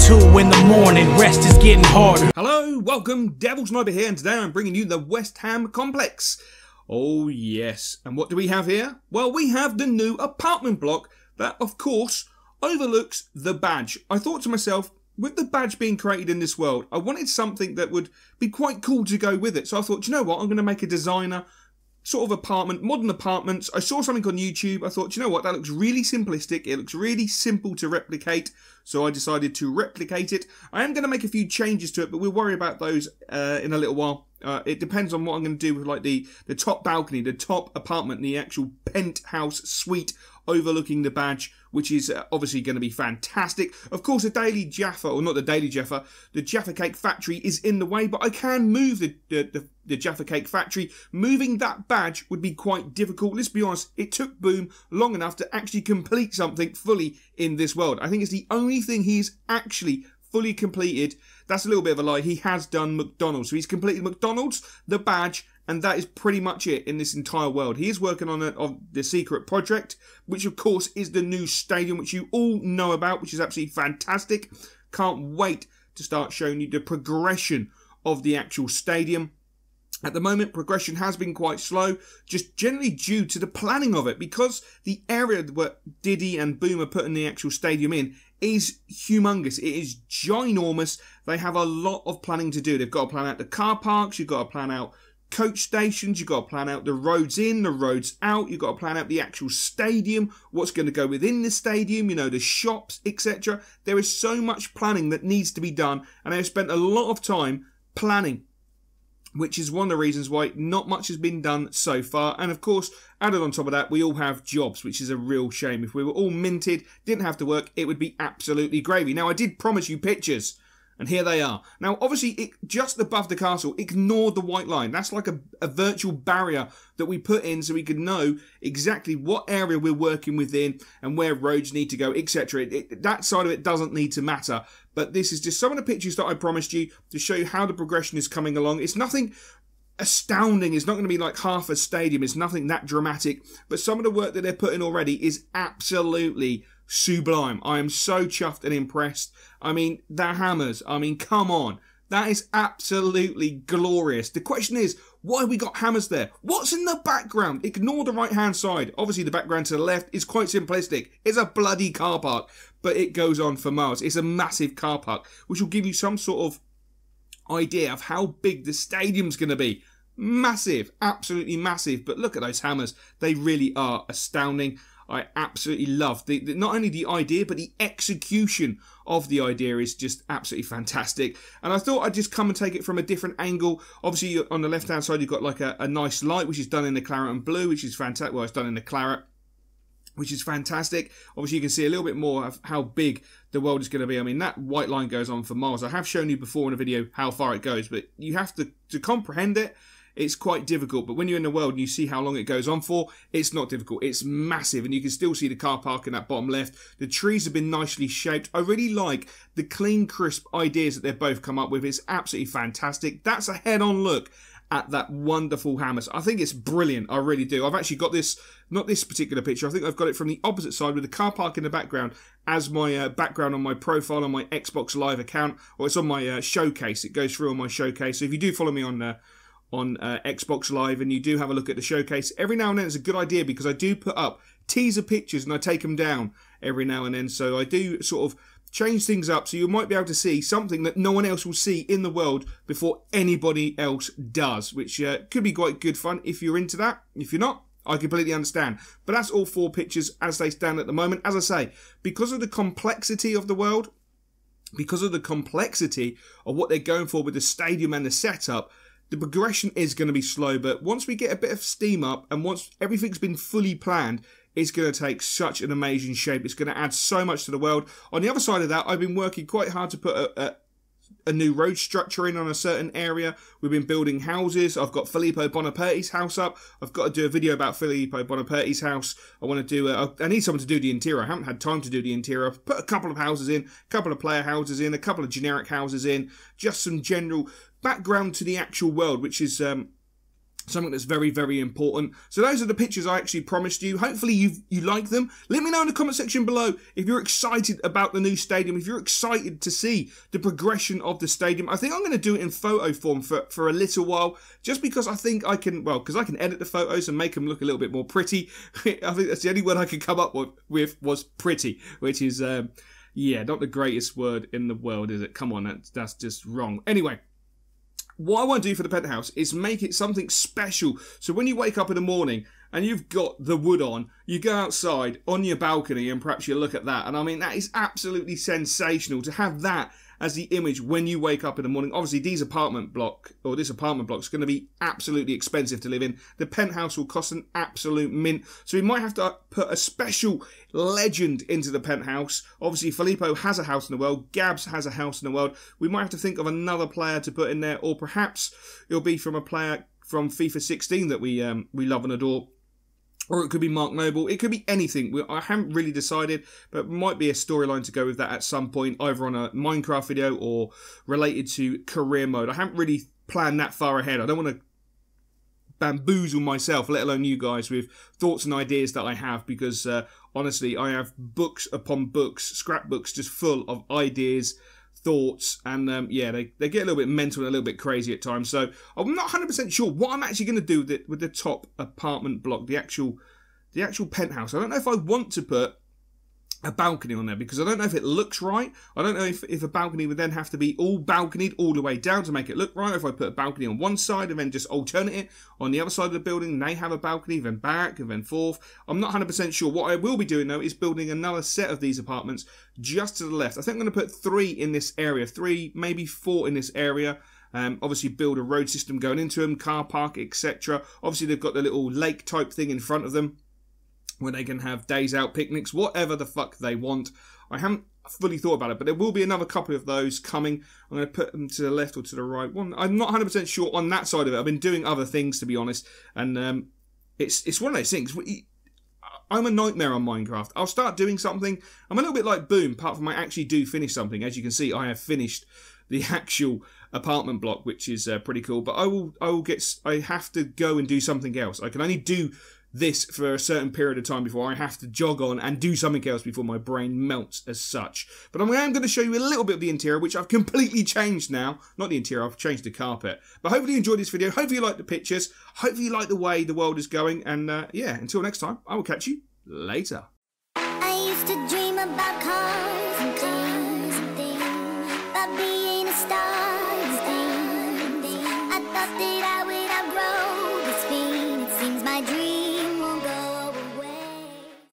2 in the morning, rest is getting harder. Hello, welcome, Devil Sniper here, and today I'm bringing you the West Ham complex. Oh yes, and what do we have here? Well, we have the new apartment block that, of course, overlooks the badge. I thought to myself, with the badge being created in this world, I wanted something that would be quite cool to go with it. So I thought, you know what, I'm going to make a designer sort of apartment, modern apartments. I saw something on YouTube. I thought, you know what, that looks really simplistic. It looks really simple to replicate. So I decided to replicate it. I am going to make a few changes to it, but we'll worry about those in a little while. It depends on what I'm going to do with like the top balcony, the top apartment, the actual penthouse suite overlooking the badge, which is obviously going to be fantastic. Of course, the Daily Jaffa, or not the Daily Jaffa, the Jaffa Cake Factory is in the way, but I can move the Jaffa Cake Factory. Moving that badge would be quite difficult. Let's be honest, it took Boom long enough to actually complete something fully in this world. I think it's the only thing he's actually fully completed. That's a little bit of a lie. He has done McDonald's. So he's completed McDonald's, the badge, and that is pretty much it in this entire world. He is working on the secret project, which of course is the new stadium, which you all know about, which is absolutely fantastic. Can't wait to start showing you the progression of the actual stadium. At the moment, progression has been quite slow, just generally due to the planning of it, because the area where Diddy and Boom are putting the actual stadium in is humongous. It is ginormous. They have a lot of planning to do. They've got to plan out the car parks, you've got to plan out coach stations, you've got to plan out the roads in, the roads out, you've got to plan out the actual stadium, what's going to go within the stadium, you know, the shops, etc. There is so much planning that needs to be done, and they've spent a lot of time planning, which is one of the reasons why not much has been done so far. And of course, added on top of that, we all have jobs, which is a real shame. If we were all minted, didn't have to work, it would be absolutely gravy. Now, I did promise you pictures, and here they are. Now, obviously, just above the castle, ignore the white line. That's like a virtual barrier that we put in so we can know exactly what area we're working within and where roads need to go, etc. That side of it doesn't need to matter. But this is just some of the pictures that I promised you to show you how the progression is coming along. It's nothing astounding. It's not going to be like half a stadium. It's nothing that dramatic. But some of the work that they're putting already is absolutely sublime. I am so chuffed and impressed. I mean, the hammers. I mean, come on. That is absolutely glorious. The question is, why have we got hammers there? What's in the background? Ignore the right-hand side. Obviously, the background to the left is quite simplistic. It's a bloody car park, but it goes on for miles. It's a massive car park, which will give you some sort of idea of how big the stadium's going to be. Massive, absolutely massive. But look at those hammers. They really are astounding. I absolutely love not only the idea, but the execution of the idea is just absolutely fantastic. And I thought I'd just come and take it from a different angle. Obviously, on the left-hand side, you've got like a nice light, which is done in the claret and blue, which is fantastic. Well, it's done in the claret, which is fantastic. Obviously, you can see a little bit more of how big the world is going to be. I mean, that white line goes on for miles. I have shown you before in a video how far it goes, but you have to comprehend it. It's quite difficult, but when you're in the world and you see how long it goes on for, it's not difficult. It's massive, and you can still see the car park in that bottom left. The trees have been nicely shaped. I really like the clean, crisp ideas that they've both come up with. It's absolutely fantastic. That's a head-on look at that wonderful hammers. I think it's brilliant. I really do. I've actually got this, not this particular picture. I think I've got it from the opposite side with the car park in the background as my background on my profile on my Xbox Live account, or it's on my showcase. It goes through on my showcase. So if you do follow me on Xbox Live and you do have a look at the showcase, every now and then it's a good idea because I do put up teaser pictures and I take them down every now and then. So I do sort of change things up so you might be able to see something that no one else will see in the world before anybody else does, which could be quite good fun if you're into that. If you're not, I completely understand. But that's all 4 pictures as they stand at the moment. As I say, because of the complexity of the world, because of the complexity of what they're going for with the stadium and the setup, the progression is going to be slow, but once we get a bit of steam up and once everything's been fully planned, it's going to take such an amazing shape. It's going to add so much to the world. On the other side of that, I've been working quite hard to put a new road structure in on a certain area. We've been building houses. I've got Filippo Bonaparte's house up. I've got to do a video about Filippo Bonaparte's house. I want to do I need someone to do the interior. I haven't had time to do the interior. I've put a couple of houses in, a couple of player houses in, a couple of generic houses in, just some general background to the actual world, which is Something that's very, very important. So those are the pictures I actually promised you. Hopefully you like them. Let me know in the comment section below if you're excited about the new stadium, if you're excited to see the progression of the stadium. I think I'm going to do it in photo form for a little while, just because I think I can, well, because I can edit the photos and make them look a little bit more pretty. I think that's the only word I could come up with was pretty, which is, yeah, not the greatest word in the world, is it? Come on, that's just wrong. Anyway. What I want to do for the penthouse is make it something special. So when you wake up in the morning and you've got the wood on, you go outside on your balcony and perhaps you look at that. And I mean, that is absolutely sensational to have that as the image when you wake up in the morning. Obviously, this apartment block is going to be absolutely expensive to live in. The penthouse will cost an absolute mint. So we might have to put a special legend into the penthouse. Obviously, Filippo has a house in the world. Gabs has a house in the world. We might have to think of another player to put in there, or perhaps it'll be from a player from FIFA 16 that we love and adore. Or it could be Mark Noble. It could be anything. I haven't really decided, but it might be a storyline to go with that at some point, either on a Minecraft video or related to career mode. I haven't really planned that far ahead. I don't want to bamboozle myself, let alone you guys, with thoughts and ideas that I have, because honestly, I have books upon books, scrapbooks just full of ideas, thoughts, and yeah, they get a little bit mental and a little bit crazy at times. So I'm not 100% sure what I'm actually going to do with the top apartment block, the actual penthouse. I don't know if I want to put a balcony on there, because I don't know if it looks right. I don't know if a balcony would then have to be all balconied all the way down to make it look right. If I put a balcony on one side and then just alternate it on the other side of the building, and they have a balcony, then back, and then forth. I'm not 100% sure. What I will be doing though is building another set of these apartments just to the left. I think I'm going to put 3 in this area, 3, maybe 4 in this area. Obviously build a road system going into them, car park, etc. Obviously they've got the little lake type thing in front of them, where they can have days out picnics, whatever the fuck they want. I haven't fully thought about it, but there will be another couple of those coming. I'm going to put them to the left or to the right. I'm not 100% sure on that side of it. I've been doing other things, to be honest, and it's one of those things. I'm a nightmare on Minecraft. I'll start doing something. I'm a little bit like Boom, apart from I actually do finish something. As you can see, I have finished the actual apartment block, which is pretty cool. But I have to go and do something else. I can only do this for a certain period of time before I have to jog on and do something else before my brain melts as such. But I'm going to show you a little bit of the interior, which I've completely changed now. Not the interior, I've changed the carpet. But hopefully you enjoyed this video. Hopefully you like the pictures. Hopefully you like the way the world is going. And yeah, until next time, I will catch you later. I used to dream about cars and things, about being a star and things. I thought that I would outgrow this feeling. It seems my dream